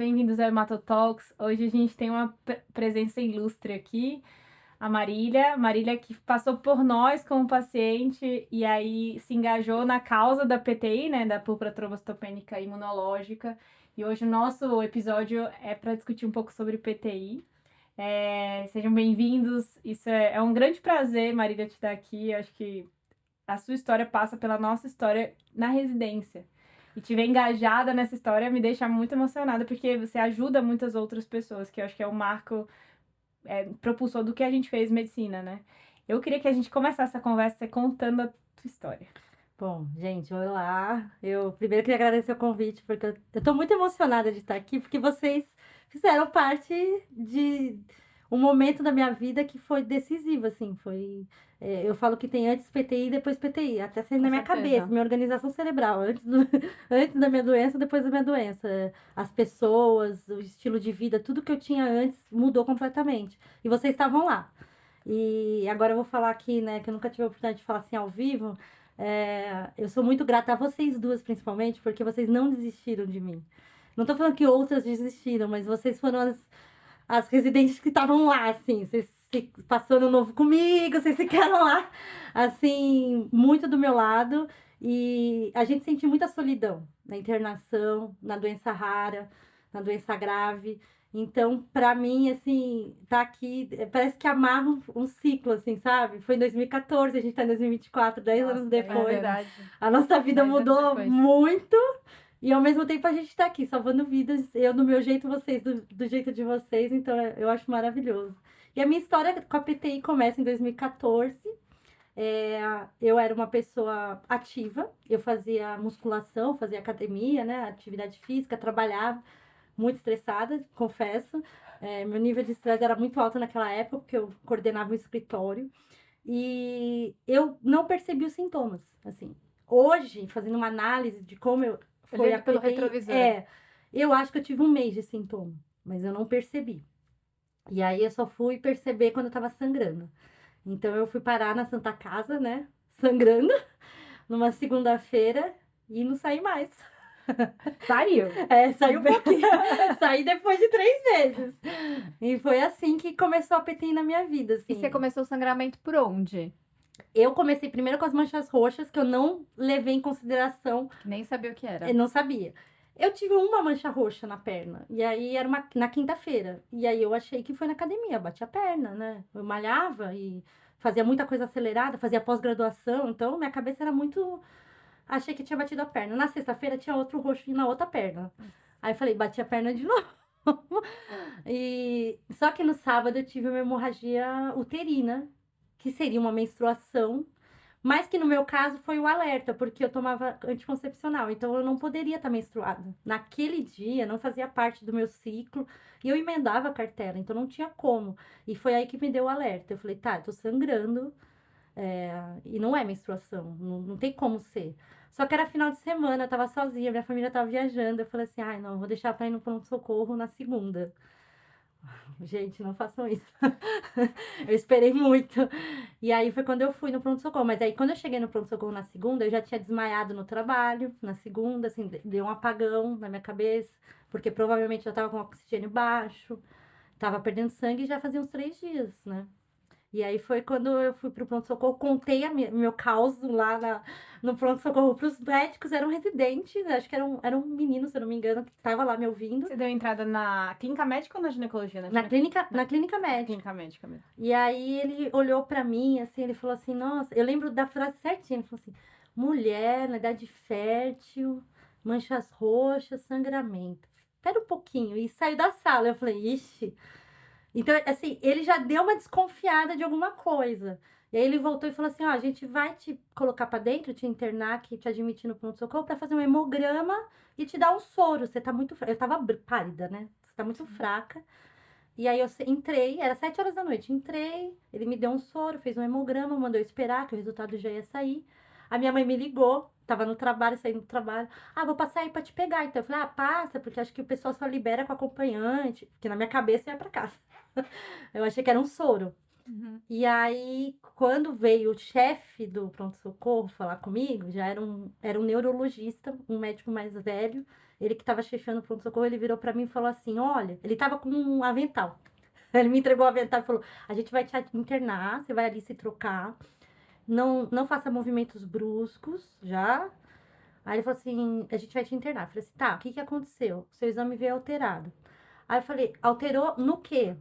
bem-vindos ao Hematotalks. Hoje a gente tem uma presença ilustre aqui, a Marília. Marília que passou por nós como paciente e aí se engajou na causa da PTI, né, da púrpura trombocitopênica imunológica. E hoje o nosso episódio é para discutir um pouco sobre PTI. Sejam bem-vindos. Isso é um grande prazer, Marília, te dar aqui. Eu acho que a sua história passa pela nossa história na residência. E te ver engajada nessa história me deixa muito emocionada, porque você ajuda muitas outras pessoas, que eu acho que é o marco propulsor do que a gente fez medicina, né? Eu queria que a gente começasse essa conversa contando a tua história. Bom, gente, olá. Eu primeiro queria agradecer o convite, porque eu tô muito emocionada de estar aqui, porque vocês fizeram parte de um momento da minha vida que foi decisivo, assim, eu falo que tem antes PTI e depois PTI, até saindo Com na minha certeza. cabeça, minha organização cerebral, antes da minha doença, depois da minha doença. As pessoas, o estilo de vida, tudo que eu tinha antes mudou completamente. E vocês estavam lá. E agora eu vou falar aqui, né, que eu nunca tive a oportunidade de falar assim ao vivo. Eu sou muito grata a vocês duas, principalmente, porque vocês não desistiram de mim. Não tô falando que outras desistiram, mas vocês foram as residentes que estavam lá, assim. Vocês passou ano novo comigo, vocês ficaram lá, assim, muito do meu lado. E a gente sentiu muita solidão na internação, na doença rara, na doença grave. Então, pra mim, assim, tá aqui, parece que amarra um ciclo, assim, sabe? Foi em 2014, a gente tá em 2024, 10 Nossa, anos 10 depois. anos. A nossa vida 10 anos mudou depois. muito e ao mesmo tempo a gente tá aqui salvando vidas. Eu do meu jeito, vocês do jeito de vocês, então eu acho maravilhoso. E a minha história com a PTI começa em 2014. Eu era uma pessoa ativa, eu fazia musculação, fazia academia, né? Atividade física, trabalhava muito estressada, confesso. Meu nível de estresse era muito alto naquela época, porque eu coordenava um escritório. E eu não percebi os sintomas, assim. Hoje, fazendo uma análise de como foi a Olhando pelo PTI, retrovisor. eu acho que eu tive um mês de sintoma, mas eu não percebi. E aí eu só fui perceber quando eu tava sangrando. Então eu fui parar na Santa Casa, né, sangrando, numa segunda-feira e não saí mais. Saiu. Saí um pouquinho. Saí depois de 3 meses. E foi assim que começou a PTI na minha vida, assim. E você começou o sangramento por onde? Eu comecei primeiro com as manchas roxas, que eu não levei em consideração, Que nem sabia o que era. eu não sabia. Eu tive uma mancha roxa na perna, e aí era na quinta-feira. E aí eu achei que foi na academia, eu bati a perna, né? Eu malhava e fazia muita coisa acelerada, fazia pós-graduação, então minha cabeça era muito. Achei que tinha batido a perna. Na sexta-feira tinha outro roxo na outra perna. Aí eu falei, bati a perna de novo. Só que no sábado eu tive uma hemorragia uterina, que seria uma menstruação, mas que no meu caso foi o alerta, porque eu tomava anticoncepcional, então eu não poderia estar menstruada. Naquele dia não fazia parte do meu ciclo e eu emendava a cartela, então não tinha como. E foi aí que me deu o alerta. Eu falei, tá, eu tô sangrando, e não é menstruação, não tem como ser. Só que era final de semana, eu tava sozinha, minha família tava viajando. Eu falei assim, ai, não, vou deixar pra ir no pronto-socorro na segunda. Gente, não façam isso. Eu esperei muito. E aí foi quando eu fui no pronto-socorro. Mas aí quando eu cheguei no pronto-socorro na segunda, eu já tinha desmaiado no trabalho. Na segunda, assim, deu um apagão na minha cabeça. Porque provavelmente eu tava com oxigênio baixo. Tava perdendo sangue e já fazia uns 3 dias, né? E aí foi quando eu fui pro pronto-socorro, contei meu caos lá no pronto-socorro pros médicos, eram residentes, acho que era um menino, se eu não me engano, que tava lá me ouvindo. Você deu entrada na clínica médica ou na ginecologia? Na clínica médica. Clínica médica mesmo. E aí ele olhou pra mim, assim, ele falou assim, nossa, eu lembro da frase certinha, ele falou assim, mulher na idade fértil, manchas roxas, sangramento. Espera um pouquinho. E saiu da sala. Eu falei, ixi. Então, assim, ele já deu uma desconfiada de alguma coisa. E aí ele voltou e falou assim, ó, a gente vai te colocar pra dentro, te internar aqui, te admitir no pronto-socorro pra fazer um hemograma e te dar um soro. Você tá muito fraca. Eu tava pálida, né? Você tá muito fraca. E aí eu entrei, era 7 horas da noite, entrei, ele me deu um soro, fez um hemograma, mandou eu esperar que o resultado já ia sair. A minha mãe me ligou, tava no trabalho, saindo do trabalho. Ah, vou passar aí pra te pegar. Então eu falei, ah, passa, porque acho que o pessoal só libera com acompanhante, porque na minha cabeça eu ia pra casa. Eu achei que era um soro. Uhum. E aí, quando veio o chefe do pronto-socorro falar comigo, já era um neurologista, um médico mais velho, ele que estava chefiando o pronto-socorro, ele virou para mim e falou assim: olha, ele estava com um avental. Ele me entregou o avental e falou: a gente vai te internar, você vai ali se trocar, não faça movimentos bruscos, já. Aí ele falou assim: a gente vai te internar. Eu falei assim: tá, o que que aconteceu? Seu exame veio alterado. Aí eu falei: alterou no quê?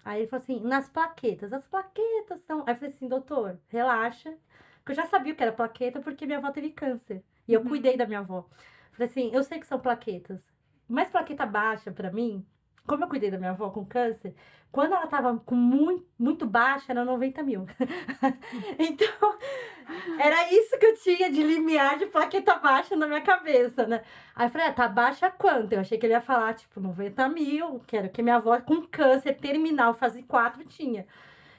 Aí ele falou assim: nas plaquetas. As plaquetas são. Aí eu falei assim: doutor, relaxa. Porque eu já sabia o que era plaqueta porque minha avó teve câncer. E eu cuidei da minha avó. Falei assim: eu sei que são plaquetas. Mas plaqueta baixa pra mim, como eu cuidei da minha avó com câncer, quando ela tava com muito baixa, era 90 mil. Então, era isso que eu tinha de limiar de plaqueta baixa na minha cabeça, né? Aí eu falei, tá baixa quanto? Eu achei que ele ia falar, tipo, 90 mil, que era o que minha avó com câncer terminal, fase 4, tinha.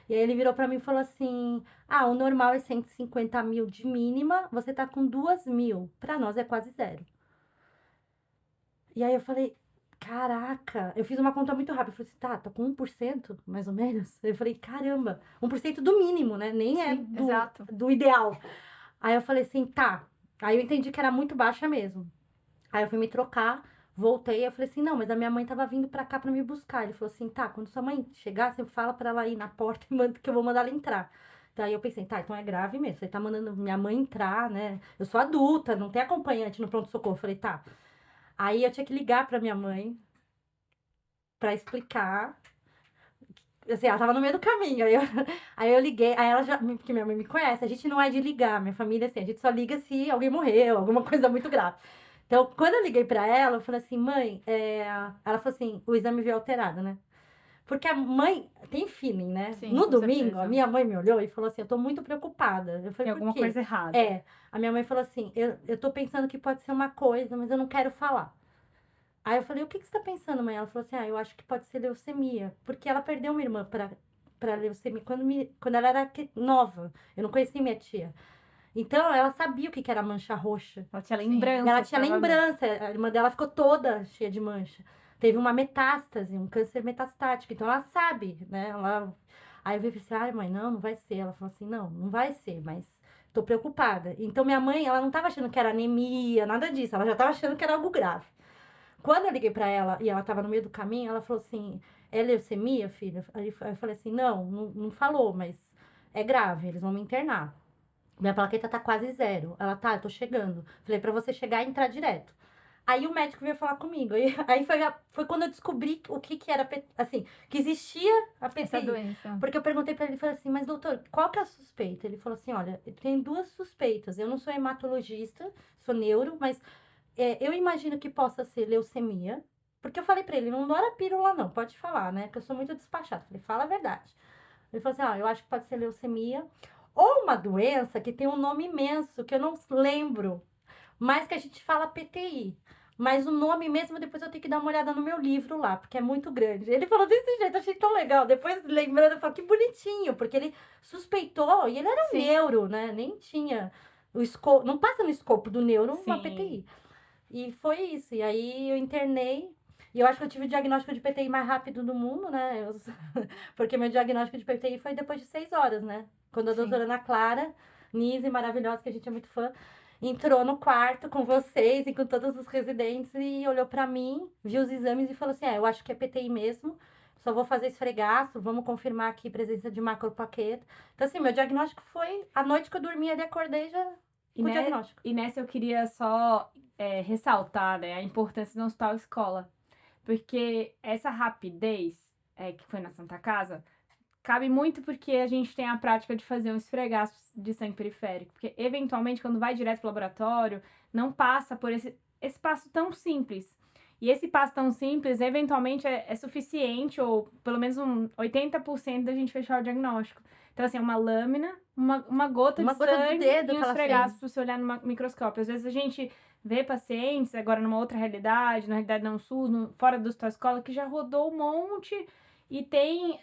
E aí ele virou pra mim e falou assim, o normal é 150 mil de mínima, você tá com 2 mil. Pra nós é quase zero. E aí eu falei, caraca, eu fiz uma conta muito rápida. Eu falei assim, tá, tô com 1%, mais ou menos. Eu falei, caramba, 1% do mínimo, né? Nem é Sim, exato. do ideal. Aí eu falei assim, tá. Aí eu entendi que era muito baixa mesmo. Aí eu fui me trocar, voltei, eu falei assim, não, mas a minha mãe tava vindo pra cá pra me buscar. Ele falou assim, tá, quando sua mãe chegar, você fala pra ela ir na porta e manda que eu vou mandar ela entrar. Daí eu pensei, tá, então é grave mesmo. Você tá mandando minha mãe entrar, né? Eu sou adulta, não tem acompanhante no pronto-socorro. Eu falei, tá. Aí eu tinha que ligar pra minha mãe pra explicar. Assim, ela tava no meio do caminho. Aí eu liguei, aí ela já. Porque minha mãe me conhece, a gente não é de ligar, minha família, assim, a gente só liga se alguém morreu, alguma coisa muito grave. Então, quando eu liguei pra ela, eu falei assim, mãe, ela falou assim, o exame veio alterado, né? Porque a mãe tem feeling, né? Sim, No com domingo, certeza. a minha mãe me olhou e falou assim, eu tô muito preocupada. Eu Tem falei, por alguma quê? coisa errada. A minha mãe falou assim, eu tô pensando que pode ser uma coisa, mas eu não quero falar. Aí eu falei, o que que você tá pensando, mãe? Ela falou assim, eu acho que pode ser leucemia. Porque ela perdeu uma irmã pra leucemia quando ela era nova. Eu não conhecia minha tia. Então, ela sabia o que que era mancha roxa. Ela tinha Sim. lembrança. Ela tinha provavelmente. lembrança. A irmã dela ficou toda cheia de mancha. Teve uma metástase, um câncer metastático. Então, ela sabe, né? Aí eu falei assim, ai, mãe, não vai ser. Ela falou assim, não vai ser, mas tô preocupada. Então, minha mãe, ela não tava achando que era anemia, nada disso. Ela já tava achando que era algo grave. Quando eu liguei pra ela e ela tava no meio do caminho, ela falou assim, é leucemia, filha? Aí eu falei assim, não falou, mas é grave, eles vão me internar. Minha plaqueta tá quase zero. Ela, tá, eu tô chegando. Falei, pra você chegar e entrar direto. Aí o médico veio falar comigo. Aí foi quando eu descobri o que que era, assim, que existia a Essa PTI. doença. Porque eu perguntei pra ele, falei assim, mas doutor, qual que é a suspeita? Ele falou assim, olha, tem duas suspeitas. Eu não sou hematologista, sou neuro, mas eu imagino que possa ser leucemia. Porque eu falei pra ele, não dora pílula não, pode falar, né? Porque eu sou muito despachada. Falei, fala a verdade. Ele falou assim, eu acho que pode ser leucemia. Ou uma doença que tem um nome imenso, que eu não lembro, mas que a gente fala PTI. Mas o nome mesmo, depois eu tenho que dar uma olhada no meu livro lá, porque é muito grande. Ele falou desse jeito, achei tão legal. Depois, lembrando, eu falei, que bonitinho, porque ele suspeitou, e ele era Sim. neuro, né? Nem tinha o escopo, não passa no escopo do neuro uma Sim. PTI. E foi isso. E aí eu internei. E eu acho que eu tive o diagnóstico de PTI mais rápido do mundo, né? Porque meu diagnóstico de PTI foi depois de 6 horas, né? Quando a Sim. doutora Ana Clara, Nise, maravilhosa, que a gente é muito fã, entrou no quarto com vocês e com todos os residentes e olhou pra mim, viu os exames e falou assim: eu acho que é PTI mesmo. Só vou fazer esfregaço, vamos confirmar aqui presença de macroplaqueta. Então, assim, meu diagnóstico foi a noite que eu dormi ali, acordei já E, com o diagnóstico. e nessa eu queria só ressaltar, né, a importância do hospital escola. Porque essa rapidez que foi na Santa Casa cabe muito porque a gente tem a prática de fazer um esfregaço de sangue periférico. Porque, eventualmente, quando vai direto pro laboratório, não passa por esse passo tão simples. E esse passo tão simples, eventualmente, é suficiente, ou pelo menos 80% da gente fechar o diagnóstico. Então, assim, uma lâmina, uma gota Uma de gota do sangue dedo e que um ela esfregaço fez. pra você olhar no microscópio. Às vezes a gente vê pacientes, agora numa outra realidade, na realidade não SUS, fora do hospital escola, que já rodou um monte e tem,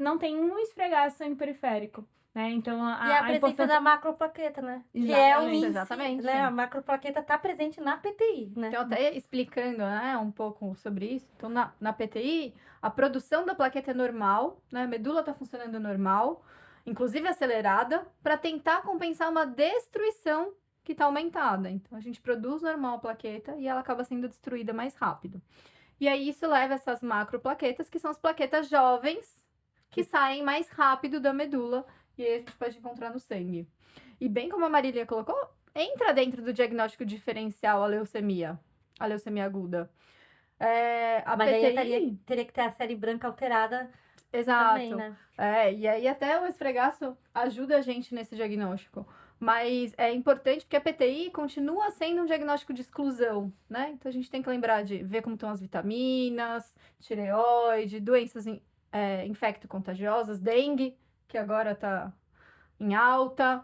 não tem um esfregaço sangue periférico. né? Então, E a presença importância... da macroplaqueta, né? Que é o Exatamente, índice, exatamente. né? A macroplaqueta tá presente na PTI, né? Então, até explicando, né, um pouco sobre isso. Então, na PTI, a produção da plaqueta é normal, né? A medula está funcionando normal, inclusive acelerada, para tentar compensar uma destruição que está aumentada. Então, a gente produz normal a plaqueta e ela acaba sendo destruída mais rápido. E aí, isso leva essas macroplaquetas, que são as plaquetas jovens, que saem mais rápido da medula, e aí a gente pode encontrar no sangue. E bem como a Marília colocou, entra dentro do diagnóstico diferencial a leucemia aguda. A Mas PTI, aí teria que ter a série branca alterada exato. também, né? E aí até o esfregaço ajuda a gente nesse diagnóstico. Mas é importante porque a PTI continua sendo um diagnóstico de exclusão, né? Então a gente tem que lembrar de ver como estão as vitaminas, tireoide, doenças infecto-contagiosas, dengue, que agora está em alta,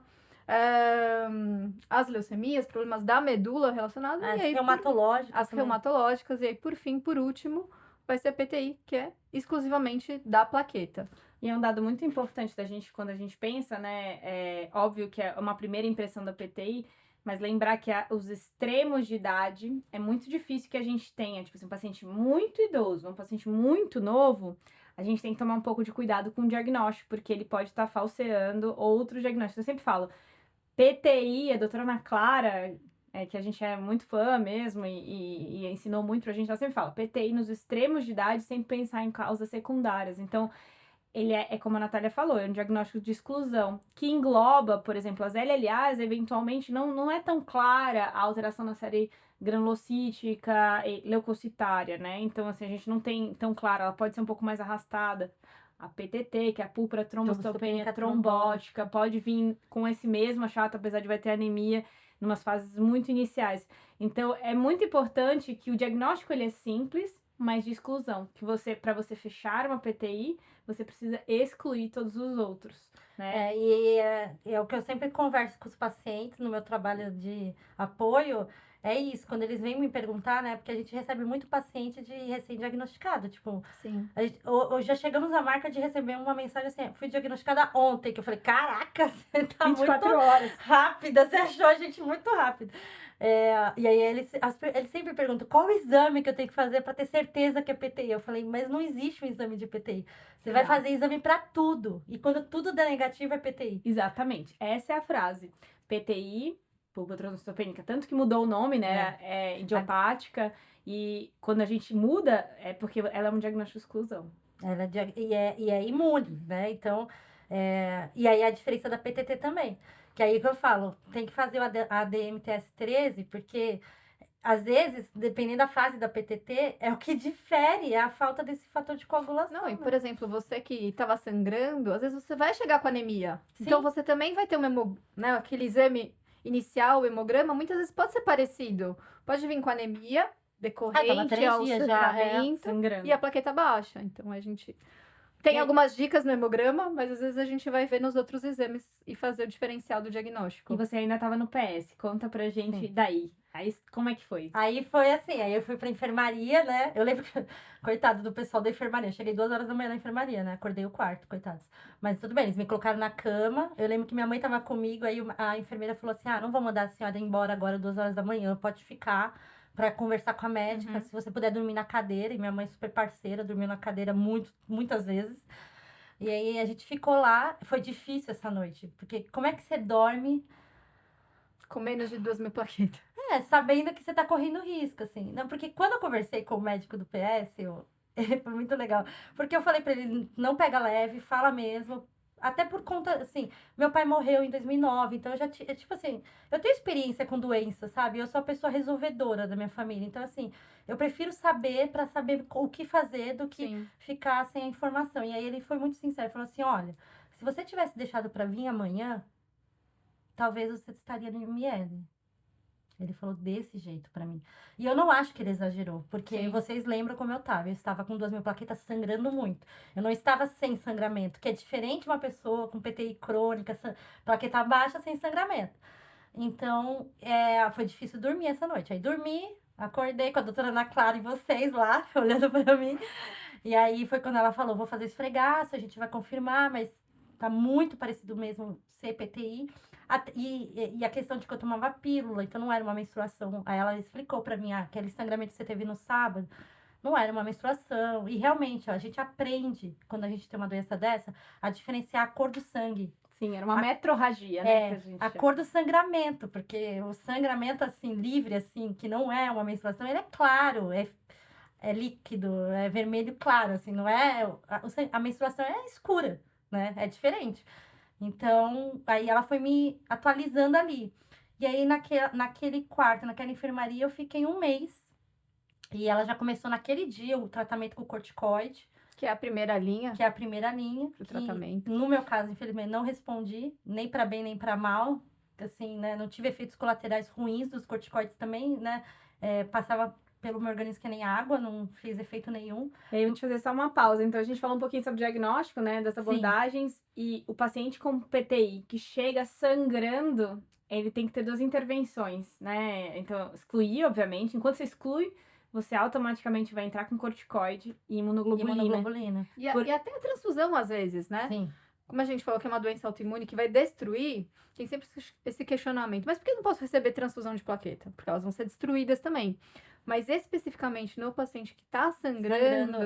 as leucemias, problemas da medula relacionados, As e aí reumatológicas as também. reumatológicas, e aí por último, vai ser a PTI, que é exclusivamente da plaqueta. E é um dado muito importante da gente, quando a gente pensa, né? É óbvio que é uma primeira impressão da PTI, mas lembrar que os extremos de idade é muito difícil que a gente tenha, tipo assim, um paciente muito idoso, um paciente muito novo, a gente tem que tomar um pouco de cuidado com o diagnóstico, porque ele pode estar falseando outros diagnósticos. Eu sempre falo, PTI, a doutora Ana Clara, que a gente é muito fã mesmo e ensinou muito pra gente, ela sempre fala, PTI nos extremos de idade, sem pensar em causas secundárias. Então, ele é como a Natália falou, é um diagnóstico de exclusão, que engloba, por exemplo, as LLAs, eventualmente não é tão clara a alteração na série granulocítica e leucocitária, né? Então, assim, a gente não tem tão clara, ela pode ser um pouco mais arrastada. A PTT, que é a púrpura trombocitopenia trombótica, pode vir com esse mesmo achato, apesar de vai ter anemia em umas fases muito iniciais. Então, é muito importante que o diagnóstico ele é simples, mas de exclusão, que para você fechar uma PTI, você precisa excluir todos os outros, né? É o que eu sempre converso com os pacientes no meu trabalho de apoio, é isso, quando eles vêm me perguntar, né, porque a gente recebe muito paciente de recém-diagnosticado, tipo, Sim. hoje já chegamos à marca de receber uma mensagem assim, fui diagnosticada ontem, que eu falei, caraca, você tá 24 muito horas. rápida, você achou a gente muito rápido. E aí eles sempre perguntam, qual o exame que eu tenho que fazer para ter certeza que é PTI? Eu falei, mas não existe um exame de PTI. Você vai fazer exame para tudo. E quando tudo der negativo, é PTI. Exatamente. Essa é a frase. PTI, púrpura trombocitopênica, tanto que mudou o nome, né? É idiopática. E quando a gente muda, é porque ela é um diagnóstico de exclusão. Ela é imune, né? Então, e aí a diferença da PTT também. Que aí que eu falo, tem que fazer o ADMTS13, porque às vezes, dependendo da fase da PTT, é o que difere, é a falta desse fator de coagulação. Não, e né? por exemplo, você que estava sangrando, às vezes você vai chegar com anemia. Sim. Então você também vai ter né, aquele exame inicial, o hemograma, muitas vezes pode ser parecido. Pode vir com anemia decorrente três ao dias já, sangramento sangrando. e a plaqueta baixa. Então a gente tem algumas dicas no hemograma, mas às vezes a gente vai ver nos outros exames e fazer o diferencial do diagnóstico. E você ainda estava no PS. Conta pra gente daí. Aí, como é que foi? Aí foi assim, aí eu fui pra enfermaria, né? Eu lembro que, coitado do pessoal da enfermaria, eu cheguei 2 horas da manhã na enfermaria, né? Acordei o quarto, coitados. Mas tudo bem, eles me colocaram na cama. Eu lembro que minha mãe tava comigo, aí a enfermeira falou assim: não vou mandar a senhora embora agora 2 horas da manhã, pode ficar pra conversar com a médica, se você puder dormir na cadeira. E minha mãe super parceira, dormiu na cadeira muitas vezes. E aí a gente ficou lá, foi difícil essa noite, porque como é que você dorme com menos de 2.000 plaquetas? Sabendo que você tá correndo risco, assim. Não, porque quando eu conversei com o médico do PS, foi muito legal. Porque eu falei pra ele, não pega leve, fala mesmo. Até por conta, assim, meu pai morreu em 2009, então eu já tinha, tipo assim, eu tenho experiência com doença, sabe? Eu sou a pessoa resolvedora da minha família. Então, assim, eu prefiro saber pra saber o que fazer do que ficar sem a informação. E aí ele foi muito sincero, falou assim, olha, se você tivesse deixado pra vir amanhã, talvez você estaria no IML. Ele falou desse jeito pra mim. E eu não acho que ele exagerou, porque vocês lembram como eu tava. Eu estava com 2.000 plaquetas sangrando muito. Eu não estava sem sangramento, que é diferente de uma pessoa com PTI crônica, plaqueta baixa sem sangramento. Então, foi difícil dormir essa noite. Aí dormi, acordei com a doutora Ana Clara e vocês lá, olhando pra mim. E aí foi quando ela falou, vou fazer esfregaço, a gente vai confirmar, mas tá muito parecido mesmo ser PTI. E a questão de que eu tomava pílula, então não era uma menstruação. Aí ela explicou pra mim, aquele sangramento que você teve no sábado, não era uma menstruação. E realmente, ó, a gente aprende, quando a gente tem uma doença dessa, a diferenciar a cor do sangue. Sim, era uma metrorragia, né? Que a gente A cor do sangramento, porque o sangramento, assim, livre, assim, que não é uma menstruação, ele é claro, é líquido, é vermelho claro, assim, não é... A menstruação é escura, né? É diferente. Então, aí ela foi me atualizando ali. E aí, naquele quarto, naquela enfermaria, eu fiquei 1 mês. E ela já começou naquele dia o tratamento com corticoide, Que é a primeira linha. que é a primeira linha. Pro que, tratamento. No meu caso, infelizmente, não respondi, nem para bem, nem para mal. Assim, né? Não tive efeitos colaterais ruins dos corticoides também, né? Passava pelo meu organismo que nem água, não fiz efeito nenhum. E aí, eu vou te fazer só uma pausa. Então, a gente falou um pouquinho sobre o diagnóstico, né, das Sim. abordagens. E o paciente com PTI que chega sangrando, ele tem que ter 2 intervenções, né? Então, excluir, obviamente. Enquanto você exclui, você automaticamente vai entrar com corticoide e imunoglobulina. Imunoglobulina. E até a transfusão, às vezes, né? Sim. Como a gente falou que é uma doença autoimune que vai destruir, tem sempre esse questionamento. Mas por que eu não posso receber transfusão de plaqueta? Porque elas vão ser destruídas também. Mas especificamente no paciente que está sangrando,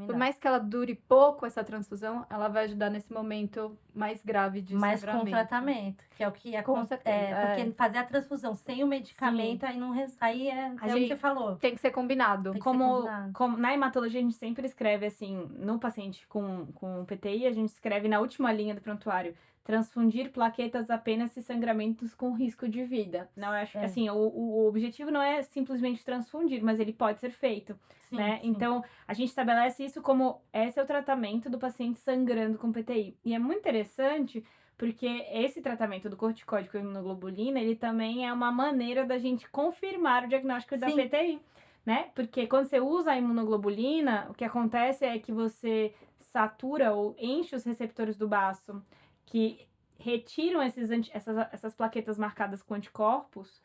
por mais que ela dure pouco essa transfusão, ela vai ajudar nesse momento mais grave de Mas sangramento. com tratamento, que é o que Com certeza, porque fazer a transfusão sem o medicamento, aí não aí é o que você falou. Tem que ser combinado. Tem que ser Como combinado. na hematologia, a gente sempre escreve assim, no paciente com PTI, a gente escreve na última linha do prontuário, transfundir plaquetas apenas se sangramentos com risco de vida. Não acho assim, o objetivo não é simplesmente transfundir, mas ele pode ser feito, Sim, né? sim. Então, a gente estabelece isso como esse é o tratamento do paciente sangrando com PTI. E é muito interessante porque esse tratamento do corticoide com imunoglobulina, ele também é uma maneira da gente confirmar o diagnóstico da Sim. PTI, né? Porque quando você usa a imunoglobulina, o que acontece é que você satura ou enche os receptores do baço que retiram essas plaquetas marcadas com anticorpos.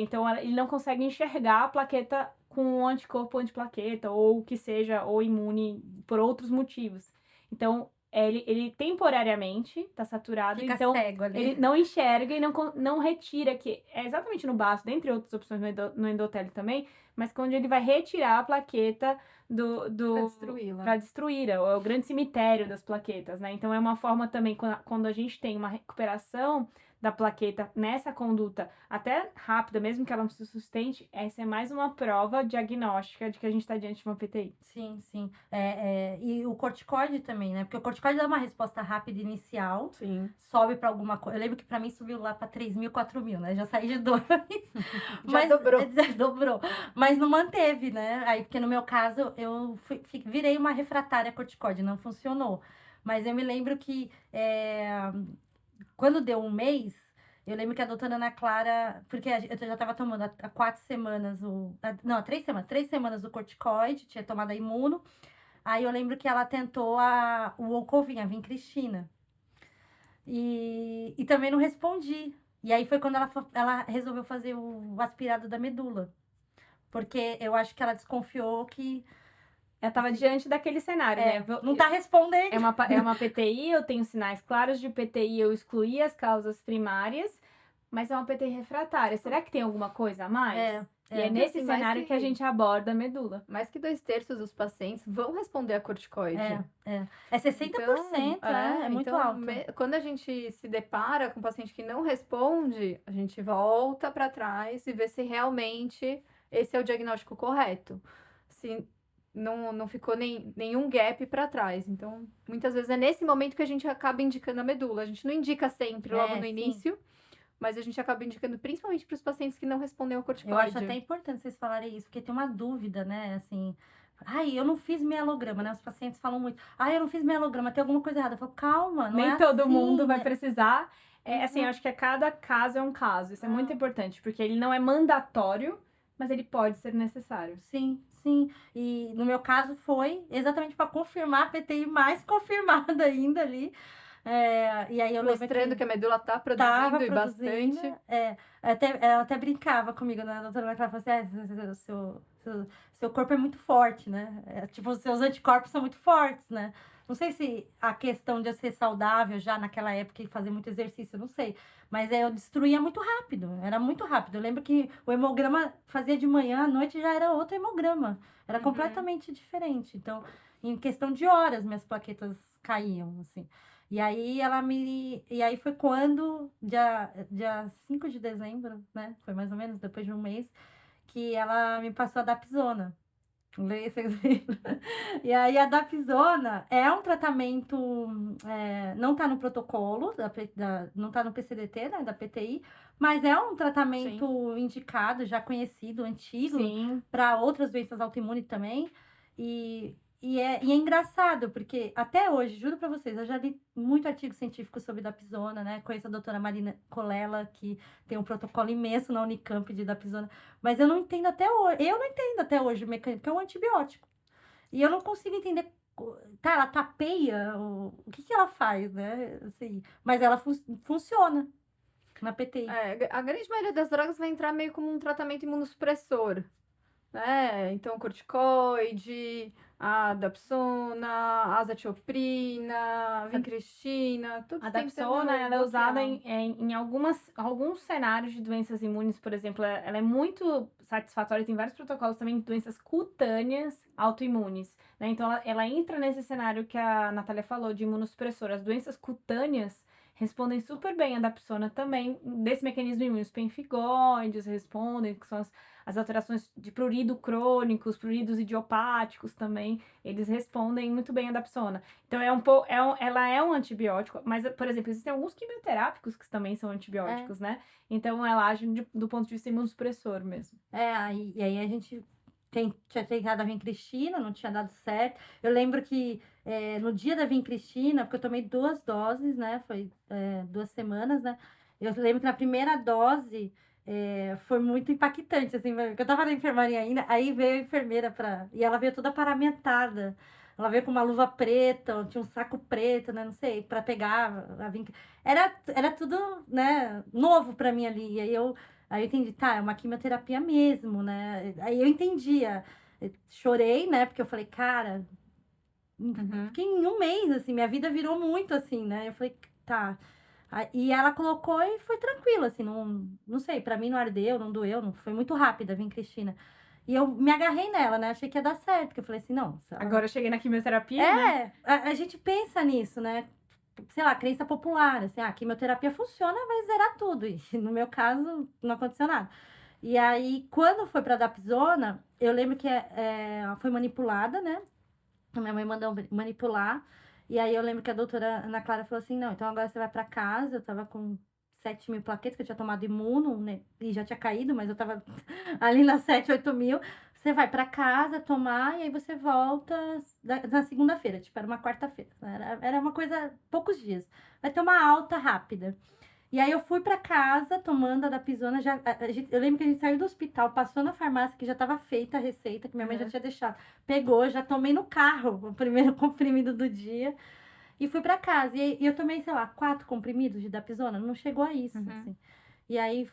Então, ele não consegue enxergar a plaqueta com um anticorpo antiplaqueta, ou que seja, ou imune por outros motivos. Então, ele temporariamente está saturado, Fica então cego ali. ele não enxerga e não retira, que é exatamente no baço, dentre outras opções no endotélio também, mas quando ele vai retirar a plaqueta Pra destruí-la. para destruir, é o grande cemitério das plaquetas, né? Então é uma forma também, quando a gente tem uma recuperação da plaqueta nessa conduta até rápida, mesmo que ela não se sustente, essa é mais uma prova diagnóstica de que a gente está diante de uma PTI. Sim, sim. E o corticoide também, né? Porque o corticoide dá uma resposta rápida inicial, Sim. sobe pra alguma coisa. Eu lembro que pra mim subiu lá pra 3.000, 4.000, né? Já saí de 2. Dobrou. Dobrou. Mas não manteve, né? Aí, porque no meu caso, eu virei uma refratária a corticoide, não funcionou. Mas eu me lembro que quando deu 1 mês, eu lembro que a doutora Ana Clara, porque eu já estava tomando há 4 semanas, não, há 3 semanas o corticoide, tinha tomado a imuno. Aí eu lembro que ela tentou o Oncovin, a vincristina. E também não respondi. E aí foi quando ela resolveu fazer o aspirado da medula. Porque eu acho que ela desconfiou que Ela estava diante daquele cenário, né? não tá respondendo. É uma PTI, eu tenho sinais claros de PTI, eu excluí as causas primárias, mas é uma PTI refratária. Será que tem alguma coisa a mais? E é nesse assim, mais cenário que a gente aborda a medula. Mais que 2/3 dos pacientes vão responder a corticoide. É 60%, é muito então, alto. Quando a gente se depara com um paciente que não responde, a gente volta para trás e vê se realmente esse é o diagnóstico correto. Se não ficou nenhum gap para trás. Então, muitas vezes é nesse momento que a gente acaba indicando a medula. A gente não indica sempre logo no início, mas a gente acaba indicando principalmente para os pacientes que não respondem ao corticoide. Eu acho até importante vocês falarem isso, porque tem uma dúvida, né? Assim, eu não fiz mielograma, né? Os pacientes falam muito, eu não fiz mielograma, tem alguma coisa errada. Eu falo, calma, não Nem é todo assim, mundo vai né? precisar. Assim, eu acho que cada caso é um caso. Isso é muito importante, porque ele não é mandatório, mas ele pode ser necessário. Sim, sim. E no meu caso foi exatamente para confirmar a PTI mais confirmada ainda ali. E aí eu mostrando que a medula tá produzindo e bastante. Ela até brincava comigo, né? A doutora Ana Clara falou assim, seu corpo é muito forte, né? Tipo, os seus anticorpos são muito fortes, né? Não sei se a questão de eu ser saudável já naquela época e fazer muito exercício, não sei. Mas eu destruía muito rápido, era muito rápido. Eu lembro que o hemograma fazia de manhã, à noite já era outro hemograma. Era completamente diferente. Então, em questão de horas, minhas plaquetas caíam, assim. E aí foi quando, dia 5 de dezembro, né? Foi mais ou menos, depois de um mês, que ela me passou a Dapsona. Lê, vocês viram? E aí a Dapsona é um tratamento, não tá no protocolo, não tá no PCDT, né, da PTI, mas é um tratamento indicado, já conhecido, antigo, Sim. para outras doenças autoimunes também. E é engraçado, porque até hoje, juro pra vocês, eu já li muito artigo científico sobre Dapsona, né? Conheço a doutora Marina Colella, que tem um protocolo imenso na Unicamp de Dapsona, mas eu não entendo até hoje o mecanismo, porque é um antibiótico. E eu não consigo entender, tá, ela tapeia, o que ela faz, né? Assim, mas ela funciona na PTI. A grande maioria das drogas vai entrar meio como um tratamento imunossupressor, né? Então, corticoide, a Dapsona, azatioprina, vincristina, tudo A tem que ter Dapsona, ela é usada bloquear. em alguns cenários de doenças imunes, por exemplo, ela é muito satisfatória, tem vários protocolos também de doenças cutâneas autoimunes, né? Então, ela entra nesse cenário que a Natália falou, de imunossupressor. As doenças cutâneas respondem super bem a Dapsona também, desse mecanismo imune. Os pemphigoides respondem, que são as alterações de prurido crônicos, pruridos idiopáticos também, eles respondem muito bem a Dapsona. Então, ela é um antibiótico, mas, por exemplo, existem alguns quimioterápicos que também são antibióticos, né? Então, ela age do ponto de vista imunossupressor mesmo. E aí a gente tinha tentado a vincristina, não tinha dado certo. Eu lembro que no dia da vincristina, porque eu tomei 2 doses, né? Foi 2 semanas, né? Eu lembro que na primeira dose foi muito impactante, assim, porque eu tava na enfermaria ainda, aí veio a enfermeira e ela veio toda paramentada. Ela veio com uma luva preta, tinha um saco preto, né? Não sei, para pegar a vincristina. Era tudo, né, novo para mim ali. E aí eu entendi, tá, é uma quimioterapia mesmo, né? Aí eu entendia. Chorei, né? Porque eu falei, cara, fiquei em um mês, assim, minha vida virou muito assim, né? Eu falei, tá. E ela colocou e foi tranquilo, assim, não sei, pra mim não ardeu, não doeu, não foi muito rápida, vim Cristina. E eu me agarrei nela, né? Achei que ia dar certo, porque eu falei assim, não. Agora eu cheguei na quimioterapia, né? A gente pensa nisso, né? Sei lá, crença popular, assim, a quimioterapia funciona, vai zerar tudo. E no meu caso, não aconteceu nada. E aí, quando foi pra Dapsona, eu lembro que foi manipulada, né? A minha mãe mandou manipular. E aí eu lembro que a doutora Ana Clara falou assim, não, então agora você vai pra casa. Eu tava com 7.000 plaquetas, que eu tinha tomado imuno, né? E já tinha caído, mas eu tava ali nas 7, 8.000. Você vai pra casa tomar e aí você volta na segunda-feira, tipo, era uma quarta-feira. Era uma coisa, poucos dias. Vai ter uma alta rápida. E aí eu fui pra casa tomando a Dapsona. Eu lembro que a gente saiu do hospital, passou na farmácia, que já tava feita a receita, que minha mãe já tinha deixado. Pegou, já tomei no carro o primeiro comprimido do dia. E fui pra casa. E eu tomei, sei lá, 4 comprimidos de Dapsona. Não chegou a isso, assim. E aí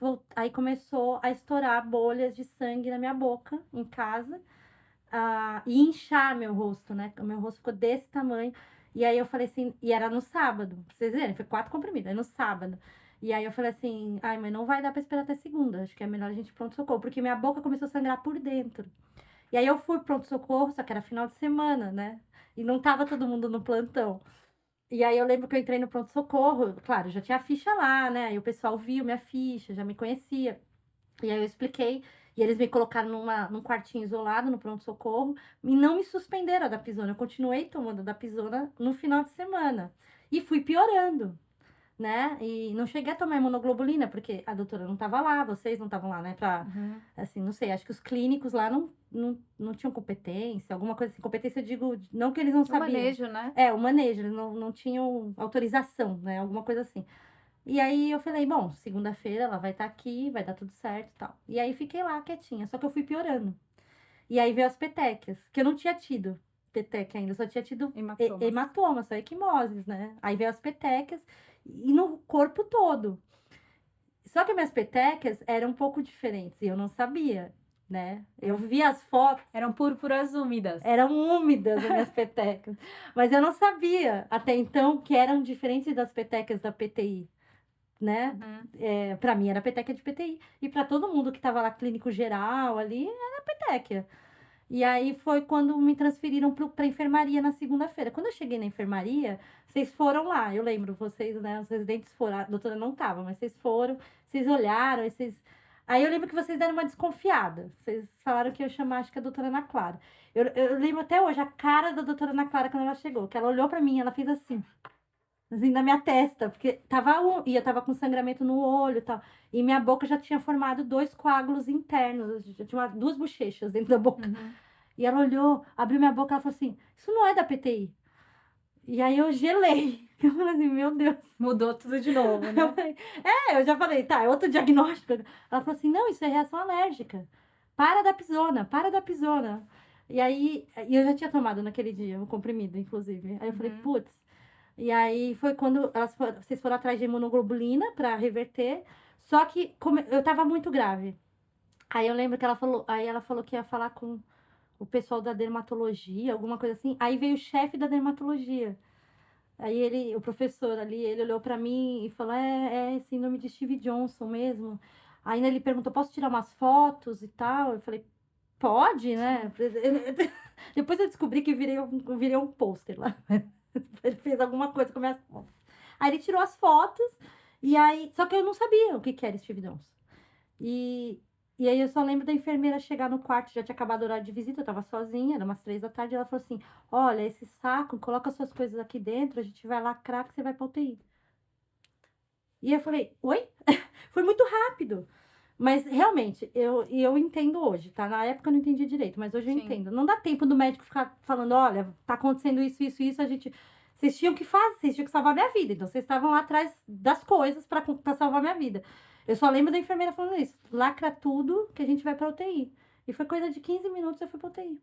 começou a estourar bolhas de sangue na minha boca, em casa. E inchar meu rosto, né? O meu rosto ficou desse tamanho. E aí eu falei assim, e era no sábado, pra vocês verem, foi 4 comprimidos, é no sábado. E aí eu falei assim, ai, mas não vai dar pra esperar até segunda, acho que é melhor a gente ir pro pronto-socorro, porque minha boca começou a sangrar por dentro. E aí eu fui pro pronto-socorro, só que era final de semana, né? E não tava todo mundo no plantão. E aí eu lembro que eu entrei no pronto-socorro, claro, já tinha a ficha lá, né? Aí o pessoal viu minha ficha, já me conhecia. E aí eu expliquei, e eles me colocaram num quartinho isolado, no pronto-socorro, e não me suspenderam a Dapsona. Eu continuei tomando a Dapsona no final de semana. E fui piorando, né? E não cheguei a tomar imunoglobulina, porque a doutora não estava lá, vocês não estavam lá, né? Assim, não sei, acho que os clínicos lá não tinham competência, alguma coisa assim. Competência, eu digo, não que eles não sabiam. O manejo, né? O manejo, eles não tinham autorização, né? Alguma coisa assim. E aí eu falei, bom, segunda-feira ela vai estar aqui, vai dar tudo certo e tal. E aí fiquei lá quietinha, só que eu fui piorando. E aí veio as petequias, que eu não tinha tido peteca ainda, só tinha tido hematoma, só equimoses, né? Aí veio as petequias e no corpo todo. Só que minhas petequias eram um pouco diferentes e eu não sabia. né? Eu vi as fotos, Eram púrpuras úmidas. eram úmidas as minhas petecas. Mas eu não sabia até então que eram diferentes das petecas da PTI, né? Para mim era peteca de PTI. E para todo mundo que estava lá, clínico geral ali, era peteca. E aí foi quando me transferiram para enfermaria na segunda-feira. Quando eu cheguei na enfermaria, vocês foram lá. Eu lembro, vocês, né? Os residentes foram. A doutora não estava, mas vocês foram, vocês olharam, Aí eu lembro que vocês deram uma desconfiada. Vocês falaram que eu ia chamar, acho que a doutora Ana Clara. Eu lembro até hoje a cara da doutora Ana Clara quando ela chegou, que ela olhou para mim, ela fez assim, na minha testa, porque e eu tava com sangramento no olho e tal. E minha boca já tinha formado 2 coágulos internos, já tinha 2 bochechas dentro da boca. E ela olhou, abriu minha boca, ela falou assim, isso não é da PTI. E aí eu gelei. Eu falei assim, meu Deus. Mudou tudo de novo, Eu né? falei, eu já falei, tá, é outro diagnóstico. Ela falou assim, não, isso é reação alérgica. Para da pisona, para da pisona. E aí, eu já tinha tomado naquele dia o comprimido, inclusive. Aí eu falei, putz. E aí foi quando vocês foram atrás de imunoglobulina para reverter. Só que eu tava muito grave. Aí eu lembro que ela falou que ia falar com o pessoal da dermatologia, alguma coisa assim. Aí veio o chefe da dermatologia. Aí o professor ali, ele olhou pra mim e falou: é síndrome de Steve Johnson mesmo. Aí ele perguntou: posso tirar umas fotos e tal? Eu falei: pode, né? Depois eu descobri que virei um pôster lá. Ele fez alguma coisa com minhas fotos. Aí ele tirou as fotos, e aí. Só que eu não sabia o que era Steve Johnson. E aí eu só lembro da enfermeira chegar no quarto, já tinha acabado o horário de visita, eu tava sozinha, era umas 3 da tarde, ela falou assim, olha, esse saco, coloca suas coisas aqui dentro, a gente vai lacrar que você vai pra UTI. E eu falei, oi? Foi muito rápido. Mas realmente, eu entendo hoje, tá? Na época eu não entendi direito, mas hoje eu entendo. Não dá tempo do médico ficar falando, olha, tá acontecendo isso, a gente... Vocês tinham que fazer, vocês tinham que salvar minha vida. Então, vocês estavam lá atrás das coisas pra salvar minha vida. Eu só lembro da enfermeira falando isso. Lacra tudo que a gente vai pra UTI. E foi coisa de 15 minutos eu fui pra UTI.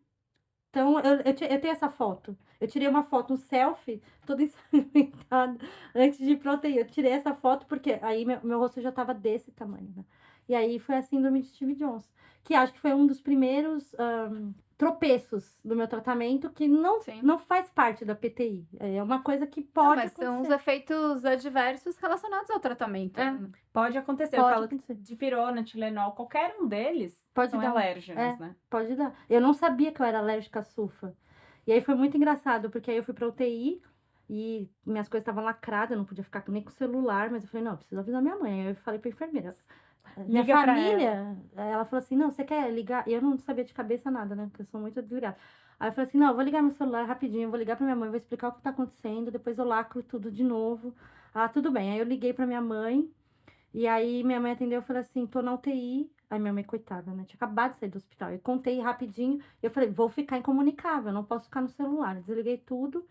Então, eu tenho essa foto. Eu tirei uma foto, um selfie, toda ensangrentada, antes de ir pra UTI. Eu tirei essa foto porque aí meu rosto já tava desse tamanho, né? E aí foi a síndrome de Steve Johnson. Que acho que foi um dos primeiros tropeços do meu tratamento que não faz parte da PTI. É uma coisa que pode Mas acontecer. são os efeitos adversos relacionados ao tratamento. Pode acontecer. Pode eu falo acontecer. de pirona, Tilenol, qualquer um deles Pode são dar. alérgenos, né? Pode dar. Eu não sabia que eu era alérgica a sulfa. E aí foi muito engraçado, porque aí eu fui pra UTI e minhas coisas estavam lacradas, eu não podia ficar nem com o celular, mas eu falei, não, eu preciso avisar minha mãe. Aí eu falei pra enfermeira. Minha Liga pra família, ela falou assim, não, você quer ligar? E eu não sabia de cabeça nada, né? Porque eu sou muito desligada. Aí eu falei assim, não, eu vou ligar meu celular rapidinho, eu vou ligar pra minha mãe, vou explicar o que tá acontecendo, depois eu lacro tudo de novo. Ah, tudo bem. Aí eu liguei pra minha mãe, e aí minha mãe atendeu, eu falei assim, tô na UTI. Aí minha mãe, coitada, né? Tinha acabado de sair do hospital. Eu contei rapidinho, eu falei, vou ficar incomunicável, não posso ficar no celular. Eu desliguei tudo,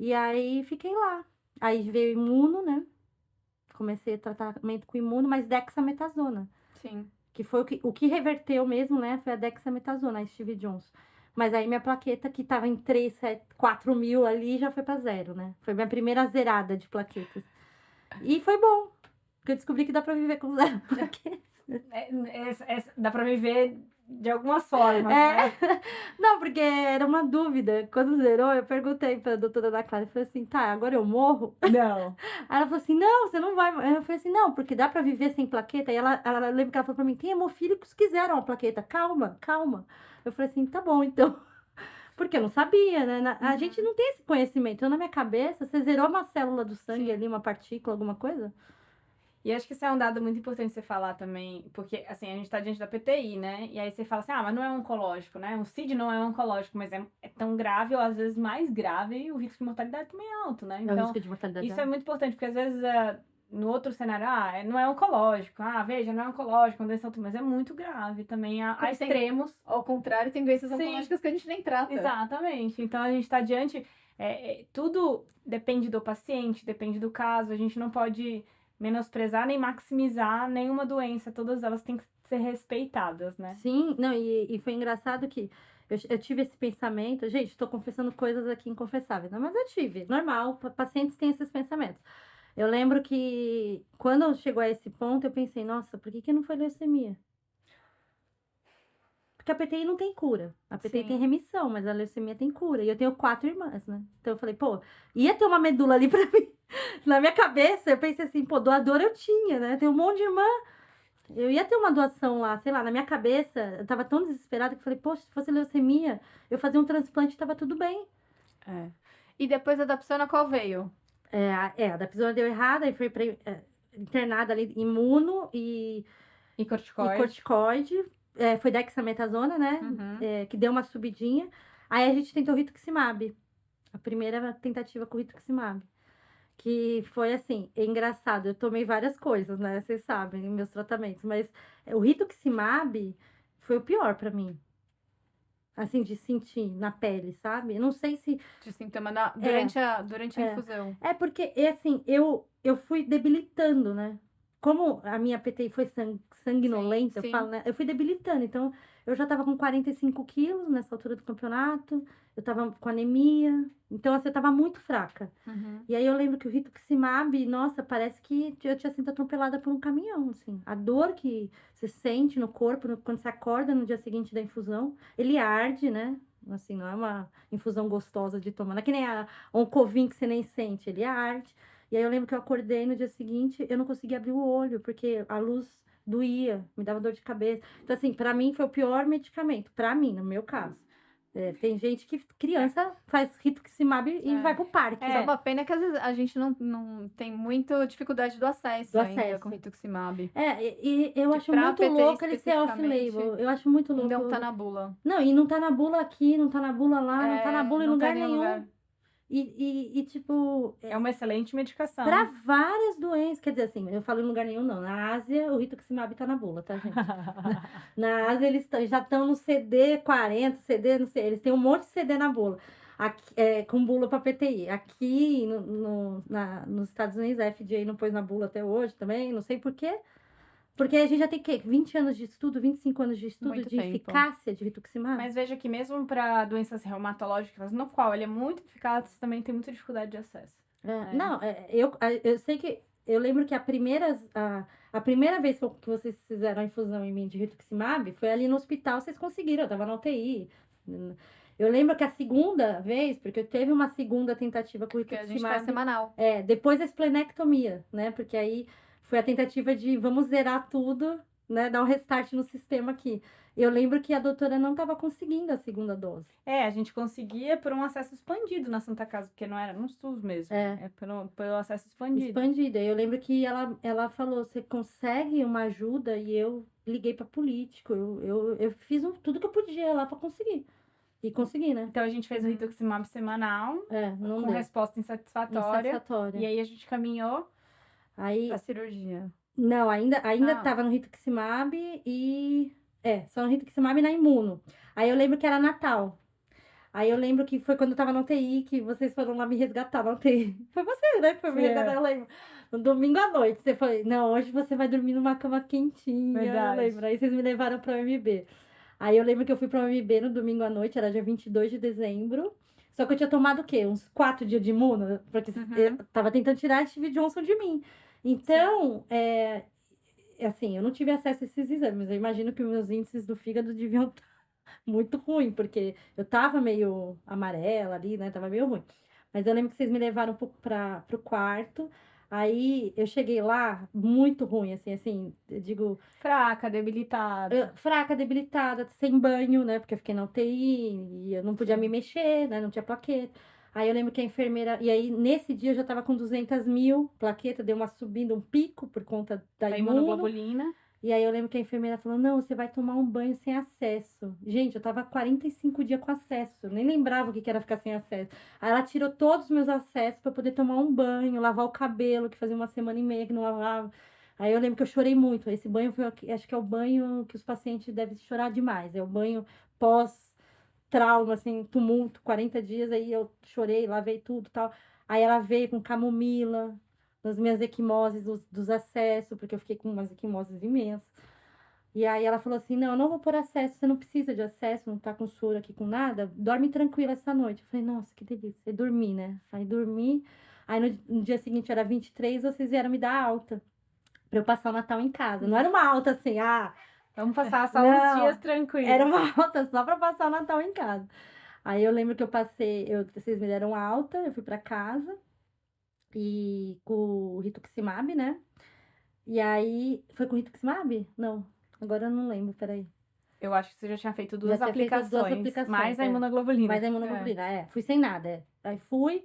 e aí fiquei lá. Aí veio imuno, né? Comecei tratamento com imuno, mas dexametasona. Sim. Que foi o que reverteu mesmo, né? Foi a dexametasona, a Steve Johnson. Mas aí minha plaqueta, que tava em 4 mil ali, já foi pra 0, né? Foi minha primeira zerada de plaquetas. E foi bom, porque eu descobri que dá pra viver com 0 plaquetas. Dá pra viver de algumas formas, né? Não, porque era uma dúvida. Quando zerou, eu perguntei pra doutora Ana Clara, eu falei assim, tá, agora eu morro? Não. Aí ela falou assim, não, você não vai. Eu falei assim, não, porque dá pra viver sem plaqueta. E ela lembra que ela falou pra mim, tem hemofílicos que zeram a plaqueta. Calma, calma. Eu falei assim, tá bom, então. Porque eu não sabia, né? A gente não tem esse conhecimento. Então, na minha cabeça, você zerou uma célula do sangue ali, uma partícula, alguma coisa? E acho que isso é um dado muito importante você falar também, porque, assim, a gente tá diante da PTI, né? E aí você fala assim, mas não é oncológico, né? O CID não é oncológico, mas é tão grave, ou às vezes mais grave, e o risco de mortalidade também é alto, né? O Então, risco de mortalidade isso é muito importante, porque às vezes, no outro cenário, não é oncológico, veja, não é oncológico, uma doença mas é muito grave também, há extremos. Ao contrário, tem doenças oncológicas que a gente nem trata. Exatamente. Então, a gente tá diante, tudo depende do paciente, depende do caso, a gente não pode menosprezar nem maximizar nenhuma doença, todas elas têm que ser respeitadas, né? Sim, não, e foi engraçado que eu tive esse pensamento, gente, tô confessando coisas aqui inconfessáveis, não, mas eu tive, normal, pacientes têm esses pensamentos. Eu lembro que quando chegou a esse ponto, eu pensei, nossa, por que não foi leucemia? Porque a PTI não tem cura. A PTI Sim. tem remissão, mas a leucemia tem cura. E eu tenho 4 irmãs, né? Então eu falei, pô, ia ter uma medula ali pra mim. Na minha cabeça, eu pensei assim, pô, doador eu tinha, né? Tem um monte de irmã. Eu ia ter uma doação lá, sei lá, na minha cabeça, eu tava tão desesperada que eu falei, poxa, se fosse leucemia, eu fazia um transplante e tava tudo bem. É. E depois a Dapsona qual veio? A da pisona deu errado, aí foi internada ali, imuno E e corticoide. corticoide. Foi dexametasona, né? Uhum. Que deu uma subidinha. Aí a gente tentou rituximab. A primeira tentativa com rituximab. Que foi assim, engraçado. Eu tomei várias coisas, né? Vocês sabem, meus tratamentos. Mas o rituximab foi o pior pra mim. Assim, de sentir na pele, sabe? Eu não sei se De sintoma durante a infusão. porque, assim, eu fui debilitando, né? Como a minha PTI foi sanguinolenta, Sim, eu falo, né? Eu fui debilitando. Então, eu já tava com 45 quilos nessa altura do campeonato. Eu tava com anemia. Então, assim, eu tava muito fraca. Uhum. E aí, eu lembro que o rituximab, nossa, parece que eu tinha sido atropelada por um caminhão, assim. A dor que você sente no corpo quando você acorda no dia seguinte da infusão, ele arde, né? Assim, não é uma infusão gostosa de tomar. Não é que nem a Oncovin que você nem sente, ele arde. E aí eu lembro que eu acordei no dia seguinte, eu não conseguia abrir o olho, porque a luz doía, me dava dor de cabeça. Então, assim, pra mim foi o pior medicamento. Pra mim, no meu caso. Tem gente que, criança, faz rituximab e vai pro parque. Só uma pena que às vezes a gente não tem muita dificuldade do acesso Do ainda acesso. com rituximab. E eu Que acho pra muito PTI louco ele ser especificamente, off-label. Eu acho muito louco. Não tá na bula. Não, e não tá na bula aqui, não tá na bula lá, não tá na bula em não tá lugar em nenhum nenhum. lugar. E tipo, É uma excelente medicação. pra várias doenças, quer dizer assim, eu falo em lugar nenhum não. Na Ásia, o rituximab tá na bula, tá, gente? Na Ásia, eles já estão no CD 40, CD, não sei, eles têm um monte de CD na bula. Aqui, com bula pra PTI. Aqui nos Estados Unidos, a FDA não pôs na bula até hoje também, não sei por quê. Porque a gente já tem, 20 anos de estudo, 25 anos de estudo Muito de tempo. eficácia de rituximab? Mas veja que mesmo para doenças reumatológicas, no qual ele é muito eficaz, também tem muita dificuldade de acesso. Não, eu sei que... Eu lembro que a primeira vez que vocês fizeram a infusão em mim de rituximab foi ali no hospital, vocês conseguiram, eu tava na UTI. Eu lembro que a segunda vez, porque teve uma segunda tentativa com Porque a gente rituximab. faz semanal. Depois da esplenectomia, né? Porque aí foi a tentativa de vamos zerar tudo, né? Dar um restart no sistema aqui. Eu lembro que a doutora não estava conseguindo a segunda dose. A gente conseguia por um acesso expandido na Santa Casa, porque não era no SUS mesmo. Pelo acesso expandido. Expandida. Eu lembro que ela falou, você consegue uma ajuda? E eu liguei para político. Eu fiz tudo que eu podia lá para conseguir. E consegui, né? Então a gente fez o rituximab semanal, Não com deu. resposta insatisfatória. Insatisfatória. E aí a gente caminhou. Aí, Pra cirurgia. não, ainda tava no rituximab e... só no rituximab e na imuno. Aí eu lembro que era Natal. Aí eu lembro que foi quando eu tava na UTI, que vocês foram lá me resgatar na UTI. Foi você, né, que foi me resgatar, eu lembro. No domingo à noite, você foi, não, hoje você vai dormir numa cama quentinha. Verdade. Eu lembro. Aí vocês me levaram pra UMB. Aí eu lembro que eu fui pra UMB no domingo à noite, era dia 22 de dezembro. Só que eu tinha tomado o quê? Uns 4 dias de imuno? Porque eu tava tentando tirar a Steve Johnson de mim. Então, assim, eu não tive acesso a esses exames. Eu imagino que os meus índices do fígado deviam estar muito ruim, porque eu tava meio amarela ali, né? Tava meio ruim. Mas eu lembro que vocês me levaram um pouco pro quarto. Aí eu cheguei lá muito ruim, assim, eu digo... Fraca, debilitada. Fraca, debilitada, sem banho, né? Porque eu fiquei na UTI e eu não podia me mexer, né? Não tinha plaqueta. Aí eu lembro que a enfermeira... E aí, nesse dia, eu já tava com 200 mil plaqueta, deu uma subida, um pico por conta da imunoglobulina. E aí eu lembro que a enfermeira falou, não, você vai tomar um banho sem acesso. Gente, eu tava 45 dias com acesso. Eu nem lembrava o que era ficar sem acesso. Aí ela tirou todos os meus acessos pra poder tomar um banho, lavar o cabelo, que fazia 1 semana e meia que não lavava. Aí eu lembro que eu chorei muito. Esse banho foi, acho que é o banho que os pacientes devem chorar demais. É o banho pós-trauma, assim, tumulto, 40 dias. Aí eu chorei, lavei tudo e tal. Aí ela veio com camomila, das minhas equimoses, dos acessos, porque eu fiquei com umas equimoses imensas. E aí ela falou assim, não, eu não vou pôr acesso, você não precisa de acesso, não tá com soro aqui, com nada, dorme tranquila essa noite. Eu falei, nossa, que delícia. Eu dormi, né? Aí dormi, aí no dia seguinte era 23, vocês vieram me dar alta, pra eu passar o Natal em casa. Não era uma alta assim, Vamos passar só Não, uns dias tranquilos. Era uma alta só pra passar o Natal em casa. Aí eu lembro que vocês me deram alta, eu fui pra casa e com o rituximab, né? E aí, foi com o rituximab? Não, agora eu não lembro, peraí. Eu acho que você já tinha feito Já tinha feito duas aplicações, aplicações, mais a é. imunoglobulina. Mas a imunoglobulina, fui sem nada, Aí fui,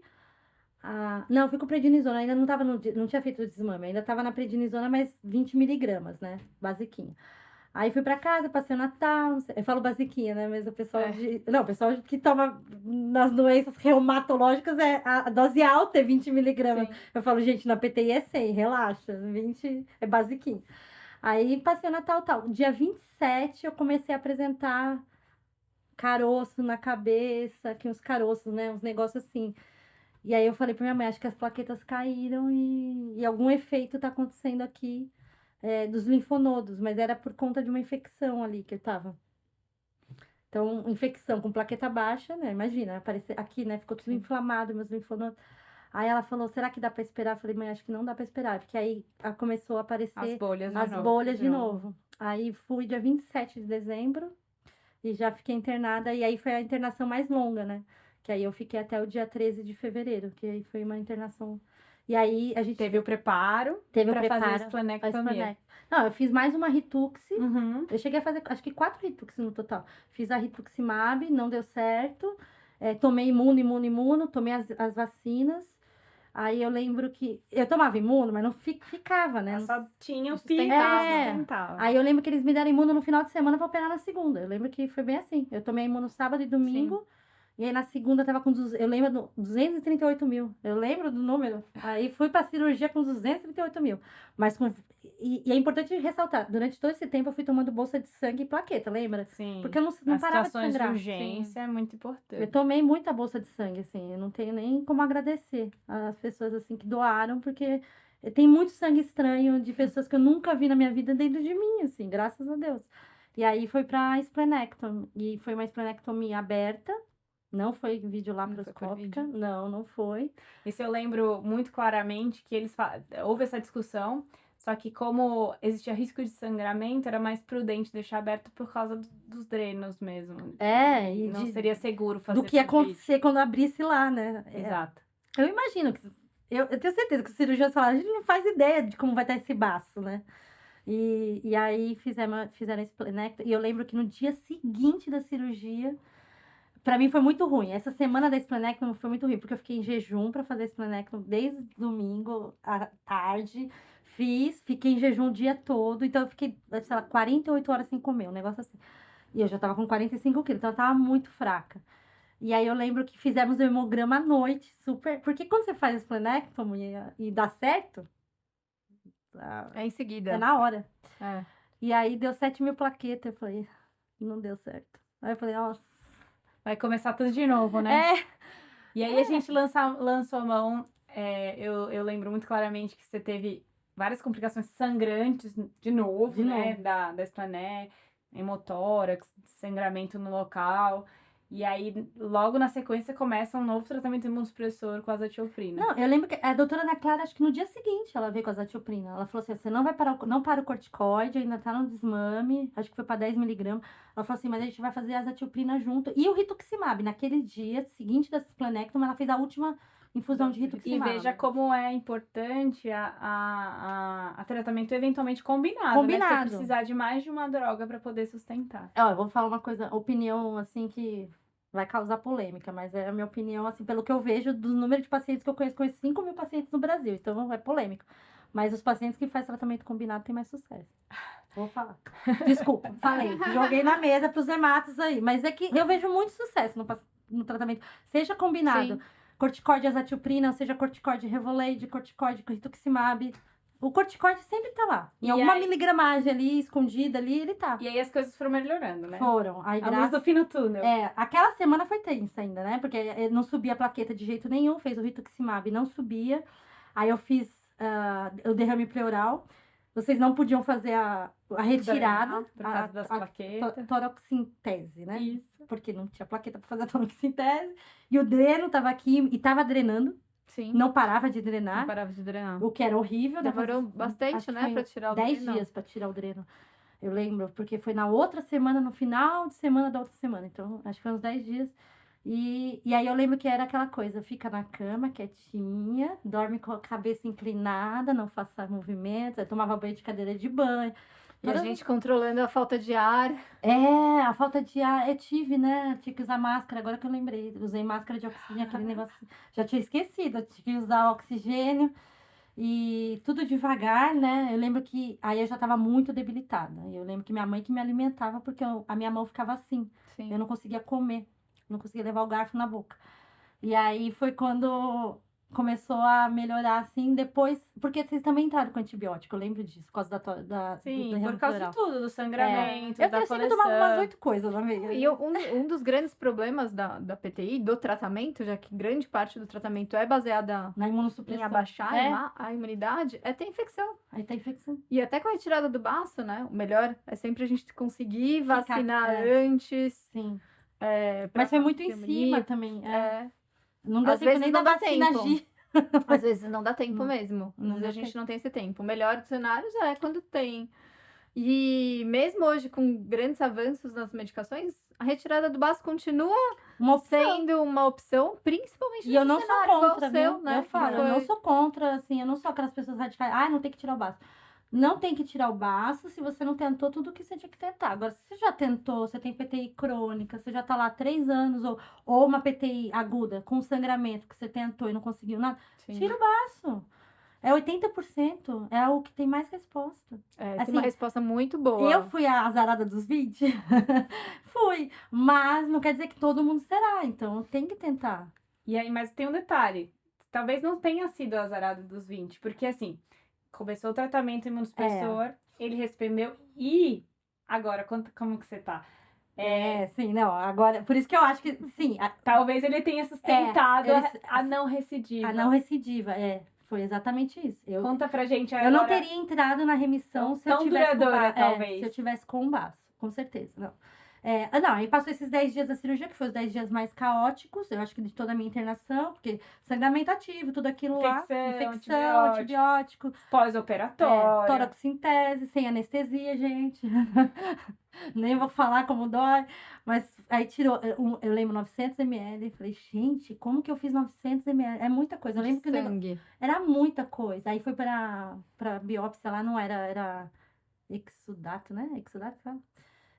não, fui com prednisona, ainda não tava não tinha feito o desmame, ainda tava na prednisona, mas 20 miligramas, né, basiquinha. Aí fui pra casa, passei o Natal, não sei, eu falo basiquinha, né, mas o pessoal não, o pessoal que toma nas doenças reumatológicas, a dose alta é 20 miligramas. Sim. Eu falo, gente, na PTI é 100, relaxa, 20 é basiquinho. Aí passei o Natal, tal. Dia 27 eu comecei a apresentar caroço na cabeça, aqui uns caroços, né? Uns negócios assim. E aí eu falei pra minha mãe, acho que as plaquetas caíram e algum efeito tá acontecendo aqui dos linfonodos, mas era por conta de uma infecção ali que eu tava. Então, infecção com plaqueta baixa, né? Imagina, aparecer aqui, né? Ficou tudo inflamado, meus linfonodos. Aí ela falou, será que dá pra esperar? Eu falei, mãe, acho que não dá pra esperar, porque aí começou a aparecer As bolhas de as novo. bolhas de novo. Aí fui dia 27 de dezembro e já fiquei internada, e aí foi a internação mais longa, né? Que aí eu fiquei até o dia 13 de fevereiro, que aí foi uma internação. E aí a gente Teve o preparo teve o pra fazer a preparo. esplenectomia. Não, eu fiz mais uma Ritux. Uhum. Eu cheguei a fazer, acho que 4 Ritux no total. Fiz a Rituximab, não deu certo. Tomei imuno, tomei as vacinas. Aí eu lembro que eu tomava imuno, mas não ficava, né? Ela só tinha o pico, Sustentava. sustentava. Aí eu lembro que eles me deram imuno no final de semana pra operar na segunda. Eu lembro que foi bem assim. Eu tomei imuno sábado e domingo. E aí na segunda eu tava com, eu lembro, 238 mil. Eu lembro do número. Aí fui pra cirurgia com 238 mil. Mas e é importante ressaltar, durante todo esse tempo eu fui tomando bolsa de sangue e plaqueta, lembra? Sim. Porque eu não As parava de situações sangrar. urgência é muito Eu importante. tomei muita bolsa de sangue, assim, eu não tenho nem como agradecer as pessoas, assim, que doaram, porque tem muito sangue estranho de pessoas que eu nunca vi na minha vida dentro de mim, assim, graças a Deus. E aí foi pra esplenectomia, e foi uma esplenectomia aberta, não foi vídeo laparoscópica, não foi. Isso eu lembro muito claramente que houve essa discussão, só que como existia risco de sangramento, era mais prudente deixar aberto por causa dos drenos mesmo. E Não seria seguro fazer do que ia por vídeo. acontecer quando abrisse lá, né? Exato. Eu imagino que. Eu tenho certeza que os cirurgiões falaram, a gente não faz ideia de como vai estar esse baço, né? E aí fizeram a esplenectomia. E eu lembro que no dia seguinte da cirurgia, pra mim foi muito ruim. Essa semana da esplenectomia foi muito ruim, porque eu fiquei em jejum pra fazer a esplenectomia desde domingo à tarde. Fiquei em jejum o dia todo. Então eu fiquei, sei lá, 48 horas sem comer, um negócio assim. E eu já tava com 45 quilos, então eu tava muito fraca. E aí eu lembro que fizemos o hemograma à noite, super. Porque quando você faz a esplenectomia e dá certo, É em seguida. é na hora. É. E aí deu 7 mil plaquetas. Eu falei, não deu certo. Aí eu falei, nossa. Vai começar tudo de novo, né? E aí a gente lançou a mão. Eu lembro muito claramente que você teve várias complicações sangrantes de novo, né? Da esplanectomia, hemotórax, sangramento no local. E aí, logo na sequência, começa um novo tratamento imunossupressor com azatioprina. Não, eu lembro que a doutora Ana Clara, acho que no dia seguinte, ela veio com a azatioprina. Ela falou assim, você não vai parar, não para o corticoide, ainda tá no desmame, acho que foi para 10 miligramas. Ela falou assim, mas a gente vai fazer a azatioprina junto. E o rituximab, naquele dia seguinte da esplenectomia, ela fez a última infusão de E rituximab. veja como é importante a tratamento eventualmente combinado, né? Você precisar de mais de uma droga para poder sustentar. Eu vou falar uma coisa, opinião, assim, que vai causar polêmica, mas é a minha opinião, assim, pelo que eu vejo do número de pacientes que eu conheço 5 mil pacientes no Brasil, então é polêmico. Mas os pacientes que fazem tratamento combinado têm mais sucesso. Vou falar. Desculpa, falei. Joguei na mesa pros hematos aí. Mas é que eu vejo muito sucesso no tratamento. Seja combinado. Sim. Corticóide azatioprina, seja corticóide Revoleide, corticóide rituximab. O corticóide sempre tá lá. Em alguma miligramagem ali, escondida ali, ele tá. E aí as coisas foram melhorando, né? Foram. Aí, A luz do fim no túnel. Aquela semana foi tensa ainda, né? Porque não subia a plaqueta de jeito nenhum, fez o rituximab, não subia. Aí eu fiz o derrame pleural. Vocês não podiam fazer a retirada. Por causa das plaquetas. Toroxintese, né? Isso. Porque não tinha plaqueta para fazer a toroxintese. E o dreno tava aqui e tava drenando. Sim. Não parava de drenar. Não parava de drenar. O que era horrível. Demorou bastante, né, pra tirar o dreno. 10 dias pra tirar o dreno. Eu lembro, porque foi na outra semana, no final de semana da outra semana. Então, acho que foi uns 10 dias. E aí eu lembro que era aquela coisa, fica na cama, quietinha, dorme com a cabeça inclinada, não faça movimentos. Aí tomava banho de cadeira de banho. E a gente controlando a falta de ar. É, a falta de ar, eu tive, né? Tinha que usar máscara, agora que eu lembrei. Usei máscara de oxigênio, aquele negócio. Já tinha esquecido, eu tinha que usar oxigênio e tudo devagar, né? Eu lembro que aí eu já tava muito debilitada. Eu lembro que minha mãe que me alimentava, porque a minha mão ficava assim. Sim. Eu não conseguia comer, não conseguia levar o garfo na boca. E aí foi quando começou a melhorar, assim, depois. Porque vocês também entraram com antibiótico, eu lembro disso, por causa do Sim, derrame por causa pleural. de tudo, do sangramento, Eu da sempre tomava umas coleção. 8 coisas na meia. E um dos grandes problemas da PTI, do tratamento, já que grande parte do tratamento é baseada Na em imunossupressão. abaixar É, a imunidade, é ter infecção. aí tá infecção. E até com a retirada do baço, né? O melhor é sempre a gente conseguir Ficar- vacinar é. antes. Sim. Pra Mas foi muito em pneumonia. cima também. É. Não deu Às tempo vezes nem não da dá vacina tempo. agir. Às vezes não dá tempo Não- mesmo. Às não vezes dá a gente tempo. não tem esse tempo. O melhor dos cenários é quando tem. E mesmo hoje, com grandes avanços nas medicações, a retirada do baço continua Uma opção. sendo uma opção, principalmente E eu nesse não sou cenário igual contra, o seu, viu? né? Eu falo, que eu não foi- sou contra, assim, eu não sou aquelas pessoas radicais. Ah, não tem que tirar o baço. Não tem que tirar o baço se você não tentou tudo o que você tinha que tentar. Agora, se você já tentou, você tem PTI crônica, você já tá lá há 3 anos, ou uma PTI aguda, com sangramento, que você tentou e não conseguiu nada, Sim. tira o baço. É 80%, é o que tem mais resposta. É, assim, tem uma resposta muito boa. Eu fui a azarada dos 20? Fui, mas não quer dizer que todo mundo será, então tem que tentar. E aí, mas tem um detalhe. Talvez não tenha sido o azarado dos 20, porque assim, começou o tratamento imunossupressor, ele respondeu e agora, como que você tá? Sim, não, agora, por isso que eu acho que, sim, Talvez ele tenha sustentado eles- a não recidiva. a não recidiva, foi exatamente isso. Conta pra gente Eu não agora. teria entrado na remissão se eu Tão tivesse duradoura, com talvez. se eu tivesse com um baço, com certeza, não. Não, aí passou esses 10 dias da cirurgia, que foi os 10 dias mais caóticos, eu acho que de toda a minha internação, porque sangramento ativo, tudo aquilo lá, infecção, antibiótico, Pós-operatório. toracocintese, sem anestesia, gente. Nem vou falar como dói, mas aí tirou, eu lembro 900 ml, falei, gente, como que eu fiz 900 ml? É muita coisa, eu lembro que o negócio- sangue. era muita coisa. Aí foi pra biópsia lá, não era exudato, né? Exudato, fala.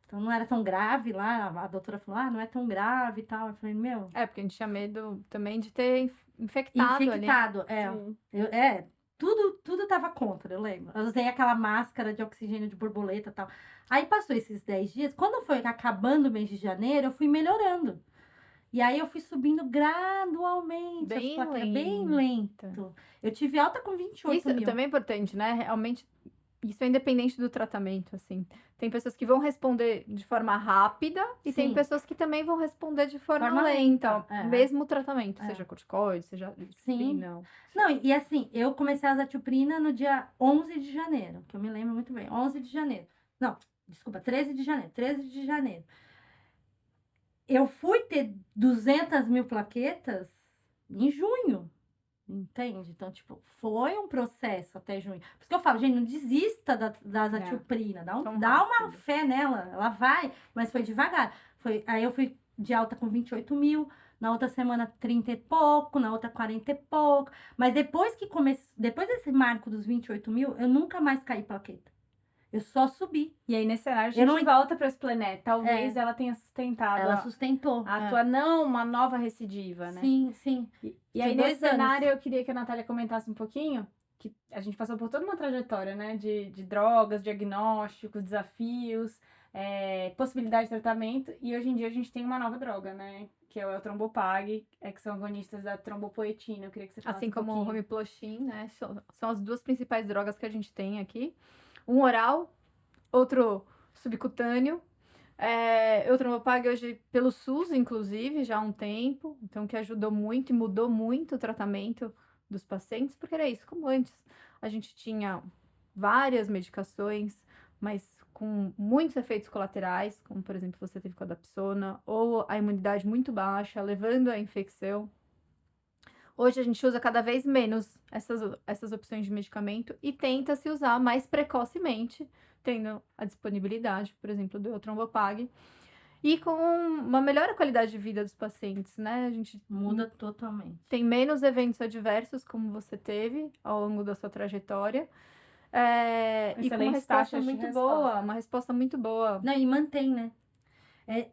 Então não era tão grave lá. A doutora falou, não é tão grave e tal. Eu falei, meu, É, porque a gente tinha medo também de ter infectado ali. infectado. Sim. Tudo tava contra, eu lembro. Eu usei aquela máscara de oxigênio de borboleta e tal. Aí passou esses 10 dias. Quando foi acabando o mês de janeiro, eu fui melhorando. E aí eu fui subindo gradualmente. Bem as plaquetas, bem lenta. lento. Eu tive alta com 28 Isso mil. também é importante, né? Realmente, isso é independente do tratamento, assim. Tem pessoas que vão responder de forma rápida e tem Sim. pessoas que também vão responder de forma Forma lenta. lenta, é. Mesmo o tratamento, É. seja corticoide, seja... Sim. Não. Não, e assim, eu comecei a azatilprina no dia 11 de janeiro, que eu me lembro muito bem. 11 de janeiro. Não, desculpa, 13 de janeiro. 13 de janeiro. Eu fui ter 200 mil plaquetas em junho, entende? Então, tipo, foi um processo até junho. Por isso que eu falo, gente, não desista da azatilprina. Tão Dá uma rápido. fé nela, ela vai, mas foi devagar. Aí eu fui de alta com 28 mil, na outra semana 30 e pouco, na outra 40 e pouco. Mas depois desse marco dos 28 mil, eu nunca mais caí plaqueta. Eu só subi. E aí, nesse cenário, a Eu gente não- volta para esse planeta. Talvez ela tenha sustentado Ela sustentou. a tua não uma nova recidiva, né? Sim, sim. E aí, Foi nesse 2 anos. cenário, eu queria que a Natália comentasse um pouquinho, que a gente passou por toda uma trajetória, né? De drogas, diagnósticos, desafios, possibilidade de tratamento. E hoje em dia a gente tem uma nova droga, né? Que é o Trombopag, que são agonistas da trombopoetina. Eu queria que você falasse Assim um como o pouquinho. Romiploxin, né? São as duas principais drogas que a gente tem aqui. Um oral, outro subcutâneo. Eu Trombopag hoje pelo SUS, inclusive, já há um tempo. Então, que ajudou muito e mudou muito o tratamento dos pacientes. Porque era isso, como antes a gente tinha várias medicações, mas com muitos efeitos colaterais, como, por exemplo, você teve com a Dapsona, ou a imunidade muito baixa, levando à infecção. Hoje a gente usa cada vez menos essas opções de medicamento e tenta se usar mais precocemente, tendo a disponibilidade, por exemplo, do Trombopag, e com uma melhor qualidade de vida dos pacientes, né? A gente Muda totalmente. tem menos eventos adversos, como você teve ao longo da sua trajetória. E com uma Excelentes resposta taxas de muito resposta. boa, uma resposta muito boa. Não, e mantém, né?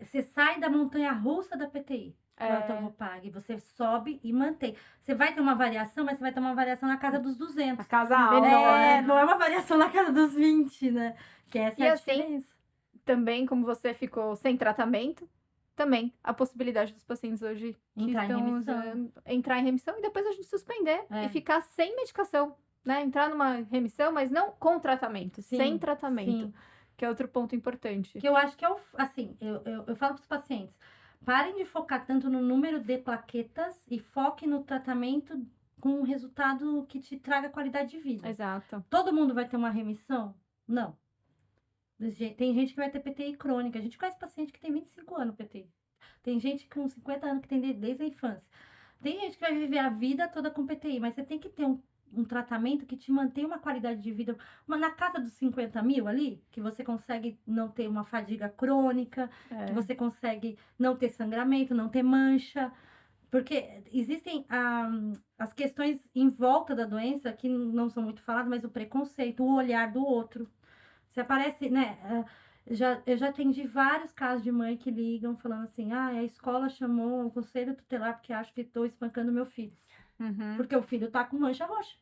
Você sai da montanha-russa da PTI. É. Trombopag, você sobe e mantém. Você vai ter uma variação, mas você vai ter uma variação na casa dos 200. A casa alta, né? Não é uma variação na casa dos 20, né? Que essa E é a assim, diferença. Também, como você ficou sem tratamento, também a possibilidade dos pacientes hoje que Entrar em estão remissão. usando, entrar em remissão e depois a gente suspender É. e ficar sem medicação, né? Entrar numa remissão, mas não com tratamento, Sim, sem tratamento, sim. que é outro ponto importante. Que eu acho que é assim, eu falo para os pacientes, parem de focar tanto no número de plaquetas e foque no tratamento com um resultado que te traga qualidade de vida. Exato. Todo mundo vai ter uma remissão? Não. Tem gente que vai ter PTI crônica. A gente conhece paciente que tem 25 anos PTI. Tem gente com 50 anos que tem desde a infância. Tem gente que vai viver a vida toda com PTI, mas você tem que ter um tratamento que te mantenha uma qualidade de vida. Na casa dos 50 mil ali, que você consegue não ter uma fadiga crônica, que você consegue não ter sangramento, não ter mancha. Porque existem as questões em volta da doença que não são muito faladas, mas o preconceito, o olhar do outro. Você aparece, né? Eu já atendi vários casos de mãe que ligam falando assim: a escola chamou o conselho tutelar porque acho que estou espancando meu filho. Uhum. Porque o filho tá com mancha roxa.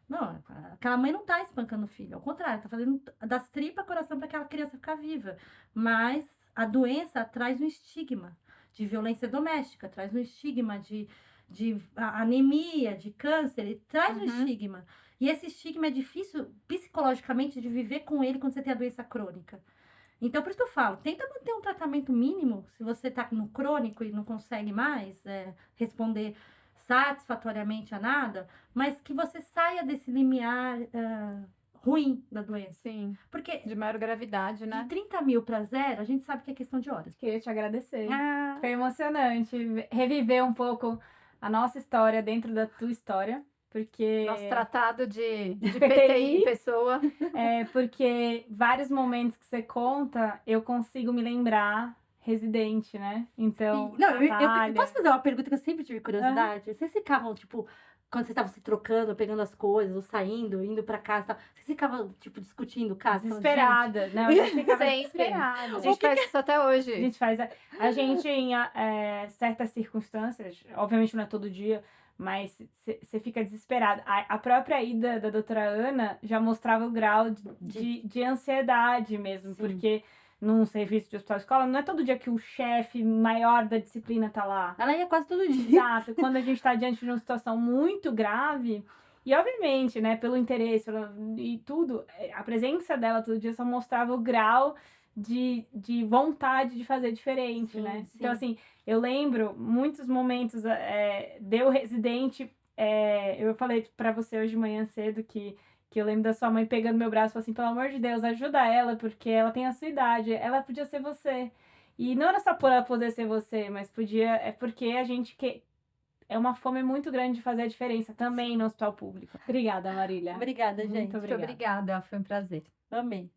Não, aquela mãe não tá espancando o filho, ao contrário, tá fazendo das tripas coração para aquela criança ficar viva. Mas a doença traz um estigma de violência doméstica, traz um estigma de anemia, de câncer, traz um estigma. E esse estigma é difícil psicologicamente de viver com ele quando você tem a doença crônica. Então, por isso que eu falo, tenta manter um tratamento mínimo, se você tá no crônico e não consegue mais responder satisfatoriamente a nada, mas que você saia desse limiar ruim da doença. Sim, Porque de maior gravidade, né? de 30 mil para 0, a gente sabe que é questão de horas. Queria te agradecer. Ah, Foi emocionante reviver um pouco a nossa história dentro da tua história, porque Nosso tratado de PTI. PTI pessoa. porque vários momentos que você conta, eu consigo me lembrar residente, né? Então, não, eu Natália, posso fazer uma pergunta que eu sempre tive curiosidade? Vocês ficavam, tipo, quando vocês estavam se trocando, pegando as coisas, ou saindo, indo pra casa e tal, vocês ficavam, tipo, discutindo o caso? Falando, desesperada. Não, a gente ficava Sempre. desesperada. A gente faz isso até hoje. A gente faz. A gente, em certas circunstâncias, obviamente não é todo dia, mas você fica desesperado. A própria ida da doutora Ana já mostrava o grau de ansiedade mesmo, Sim. porque num serviço de hospital-escola, não é todo dia que o chefe maior da disciplina tá lá. Ela ia quase todo dia. Exato. Quando a gente está diante de uma situação muito grave, e obviamente, né, pelo interesse e tudo, a presença dela todo dia só mostrava o grau de vontade de fazer diferente, Sim, né? sim. Então, assim, eu lembro muitos momentos, deu residente, eu falei pra você hoje de manhã cedo que eu lembro da sua mãe pegando meu braço e falou assim, pelo amor de Deus, ajuda ela, porque ela tem a sua idade, ela podia ser você. E não era só por ela poder ser você, mas porque a gente é uma fome muito grande de fazer a diferença também no hospital público. Obrigada, Marília. Obrigada, gente. Muito Muito obrigada, foi um prazer. Amei.